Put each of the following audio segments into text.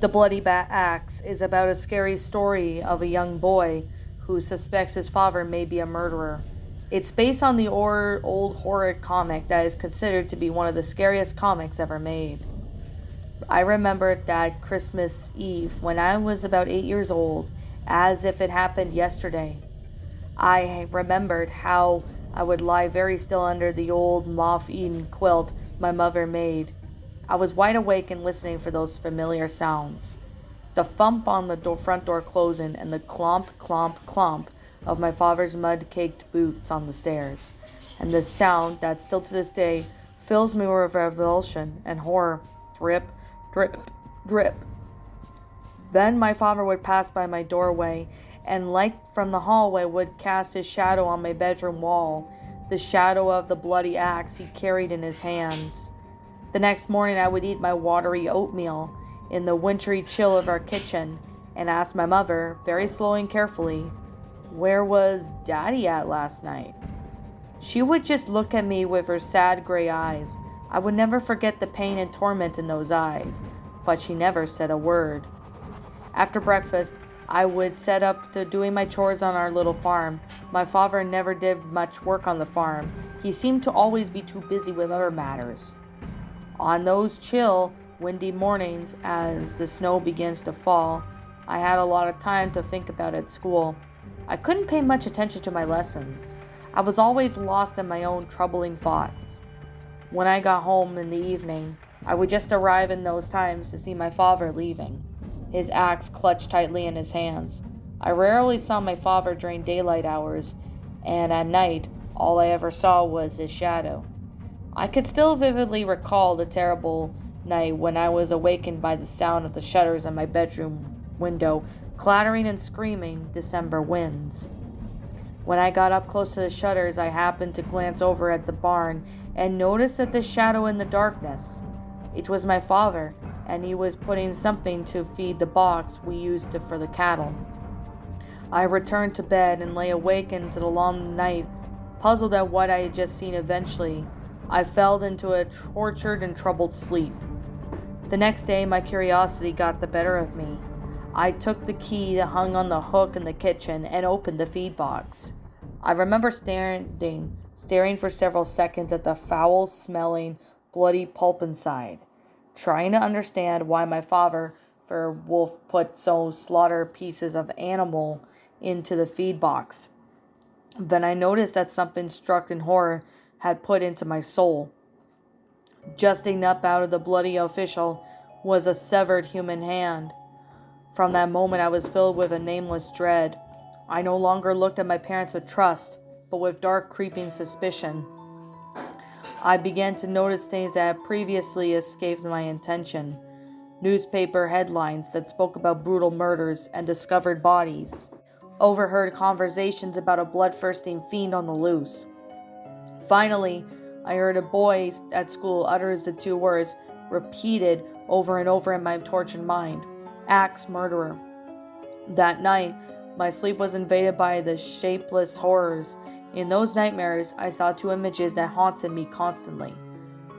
The Bloody Axe is about a scary story of a young boy who suspects his father may be a murderer. It's based on the old horror comic that is considered to be one of the scariest comics ever made. I remember that Christmas Eve when I was about 8 years old, as if it happened yesterday. I remembered how I would lie very still under the old moth-eaten quilt my mother made. I was wide awake and listening for those familiar sounds. The thump on the front door closing and the clomp, clomp, clomp of my father's mud-caked boots on the stairs. And the sound that still to this day fills me with revulsion and horror. Drip, drip, drip. Then my father would pass by my doorway, and light from the hallway would cast his shadow on my bedroom wall, the shadow of the bloody axe he carried in his hands. The next morning I would eat my watery oatmeal in the wintry chill of our kitchen and ask my mother, very slowly and carefully, where was Daddy at last night? She would just look at me with her sad gray eyes. I would never forget the pain and torment in those eyes, but she never said a word. After breakfast, I would set up to doing my chores on our little farm. My father never did much work on the farm. He seemed to always be too busy with other matters. On those chill, windy mornings, as the snow begins to fall, I had a lot of time to think about at school. I couldn't pay much attention to my lessons. I was always lost in my own troubling thoughts. When I got home in the evening, I would just arrive in those times to see my father leaving, his axe clutched tightly in his hands. I rarely saw my father during daylight hours, and at night, all I ever saw was his shadow. I could still vividly recall the terrible night when I was awakened by the sound of the shutters on my bedroom window clattering and screaming December winds. When I got up close to the shutters, I happened to glance over at the barn and noticed that the shadow in the darkness. It was my father, and he was putting something to feed the box we used for the cattle. I returned to bed and lay awake into the long night, puzzled at what I had just seen. Eventually, I fell into a tortured and troubled sleep. The next day, my curiosity got the better of me. I took the key that hung on the hook in the kitchen and opened the feed box. I remember staring for several seconds at the foul-smelling, bloody pulp inside, trying to understand why my father for wolf put so slaughtered pieces of animal into the feed box. Then I noticed that something struck in horror had put into my soul. Justing up out of the bloody official was a severed human hand. From that moment I was filled with a nameless dread. I no longer looked at my parents with trust, but with dark creeping suspicion. I began to notice things that had previously escaped my attention. Newspaper headlines that spoke about brutal murders and discovered bodies. Overheard conversations about a bloodthirsty fiend on the loose. Finally, I heard a boy at school utter the two words, repeated over and over in my tortured mind: Axe murderer. That night, my sleep was invaded by the shapeless horrors. In those nightmares, I saw two images that haunted me constantly: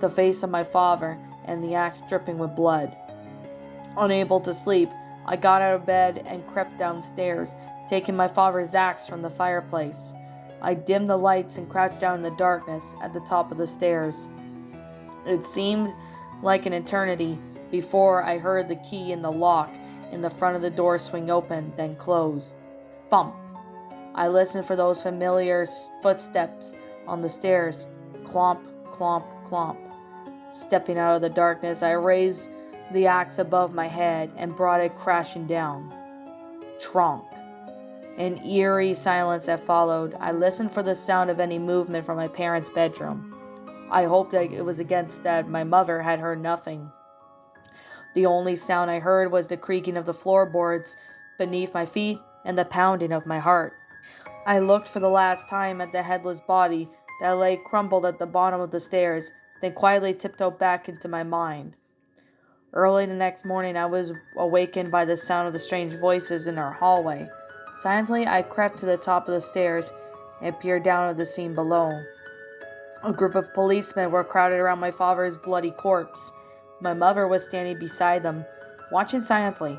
the face of my father and the axe dripping with blood. Unable to sleep, I got out of bed and crept downstairs, taking my father's axe from the fireplace. I dimmed the lights and crouched down in the darkness at the top of the stairs. It seemed like an eternity before I heard the key in the lock in the front of the door swing open, then close. Thump. I listened for those familiar footsteps on the stairs. Clomp, clomp, clomp. Stepping out of the darkness, I raised the axe above my head and brought it crashing down. Tronk. An eerie silence that followed. I listened for the sound of any movement from my parents' bedroom. I hoped that it was against that my mother had heard nothing. The only sound I heard was the creaking of the floorboards beneath my feet and the pounding of my heart. I looked for the last time at the headless body that lay crumpled at the bottom of the stairs, then quietly tiptoed back into my mind. Early the next morning, I was awakened by the sound of the strange voices in our hallway. Silently, I crept to the top of the stairs and peered down at the scene below. A group of policemen were crowded around my father's bloody corpse. My mother was standing beside them, watching silently.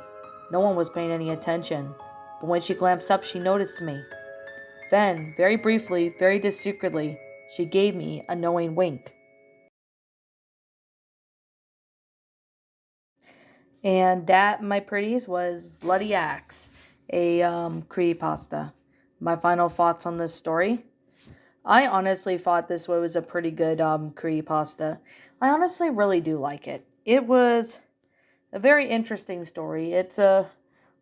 No one was paying any attention, but when she glanced up, she noticed me. Then, very briefly, very discreetly, she gave me a knowing wink. And that, my pretties, was Bloody Axe, a creepypasta. My final thoughts on this story. I honestly thought this was a pretty good creepypasta. I honestly really do like it. It was a very interesting story. It's a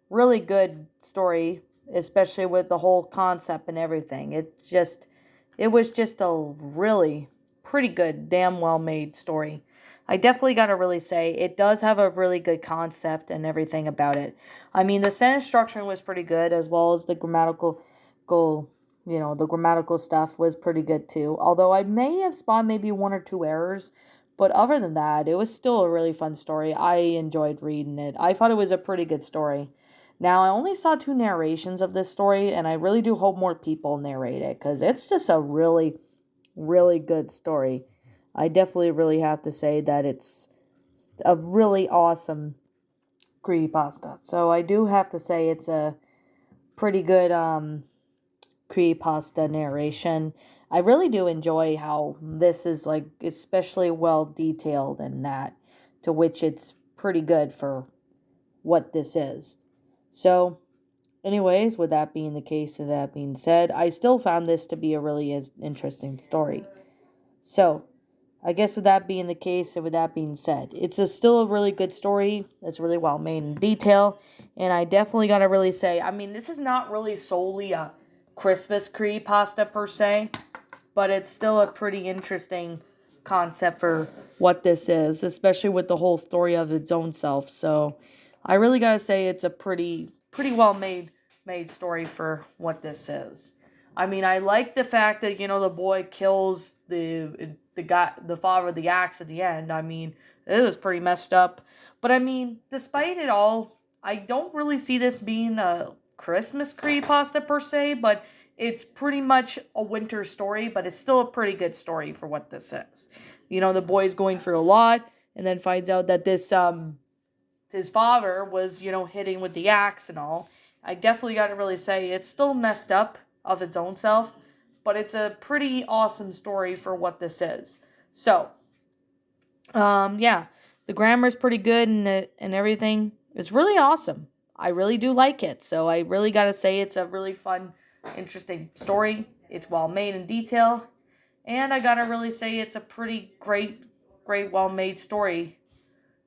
really good story, especially with the whole concept and everything. It was just a really pretty good, damn well made story. I definitely got to really say it does have a really good concept and everything about it. I mean, the sentence structuring was pretty good, as well as the the grammatical stuff was pretty good too. Although I may have spotted maybe one or two errors, but other than that, it was still a really fun story. I enjoyed reading it. I thought it was a pretty good story. Now, I only saw two narrations of this story, and I really do hope more people narrate it, because it's just a really, really good story. I definitely really have to say that it's a really awesome creepypasta. So I do have to say it's a pretty good creepypasta narration. I really do enjoy how this is like especially well detailed in that, to which it's pretty good for what this is. So, anyways, with that being the case and that being said, I still found this to be a really interesting story. So, I guess with that being the case and with that being said, still a really good story. It's really well made in detail. And I definitely got to really say, I mean, this is not really solely a Christmas creepypasta per se, but it's still a pretty interesting concept for what this is, especially with the whole story of its own self. So I really gotta say it's a pretty well made story for what this is. I mean, I like the fact that the boy kills the father of the axe at the end. I mean, it was pretty messed up, but I mean, despite it all, I don't really see this being a Christmas creepypasta per se, but it's pretty much a winter story, but it's still a pretty good story for what this is. The boy's going through a lot, and then finds out that this his father was hitting with the axe and all. I definitely got to really say it's still messed up of its own self, but it's a pretty awesome story for what this is. So, yeah, the grammar's pretty good and everything. It's really awesome. I really do like it. So I really got to say it's a really fun, interesting story. It's well made in detail. And I got to really say it's a pretty great, well made story.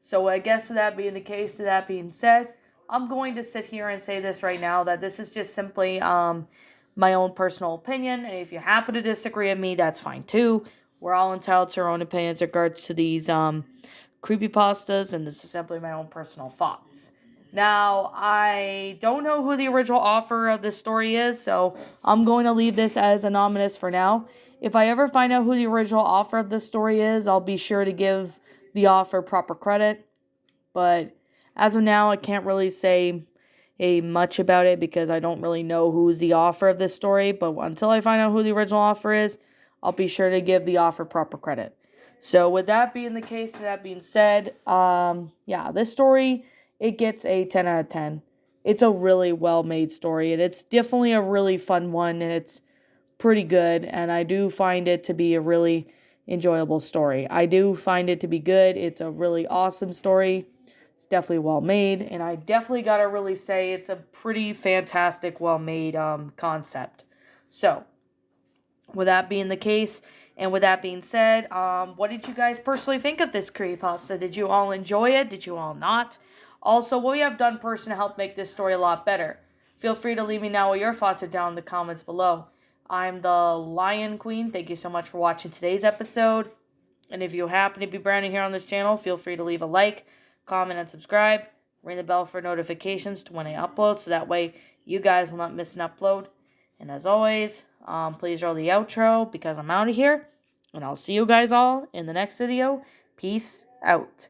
So I guess that being the case, that being said, I'm going to sit here and say this right now, that this is just simply my own personal opinion. And if you happen to disagree with me, that's fine too. We're all entitled to our own opinions in regards to these creepypastas, and this is simply my own personal thoughts. Now, I don't know who the original author of this story is, so I'm going to leave this as anonymous for now. If I ever find out who the original author of this story is, I'll be sure to give the author proper credit. But as of now, I can't really say much about it because I don't really know who's the author of this story. But until I find out who the original author is, I'll be sure to give the author proper credit. So with that being the case, and that being said, yeah, this story, it gets a 10 out of 10. It's a really well-made story, and it's definitely a really fun one, and it's pretty good, and I do find it to be a really enjoyable story. I do find it to be good. It's a really awesome story. It's definitely well made, and I definitely gotta really say it's a pretty fantastic, well made concept. So, with that being the case, and with that being said, what did you guys personally think of this creepypasta? Did you all enjoy it? Did you all not? Also, what we have done personally to help make this story a lot better? Feel free to leave me know what your thoughts are down in the comments below. I'm the Lion Queen. Thank you so much for watching today's episode. And if you happen to be brand new here on this channel, feel free to leave a like, comment, and subscribe. Ring the bell for notifications to when I upload, so that way you guys will not miss an upload. And as always, please roll the outro because I'm out of here. And I'll see you guys all in the next video. Peace out.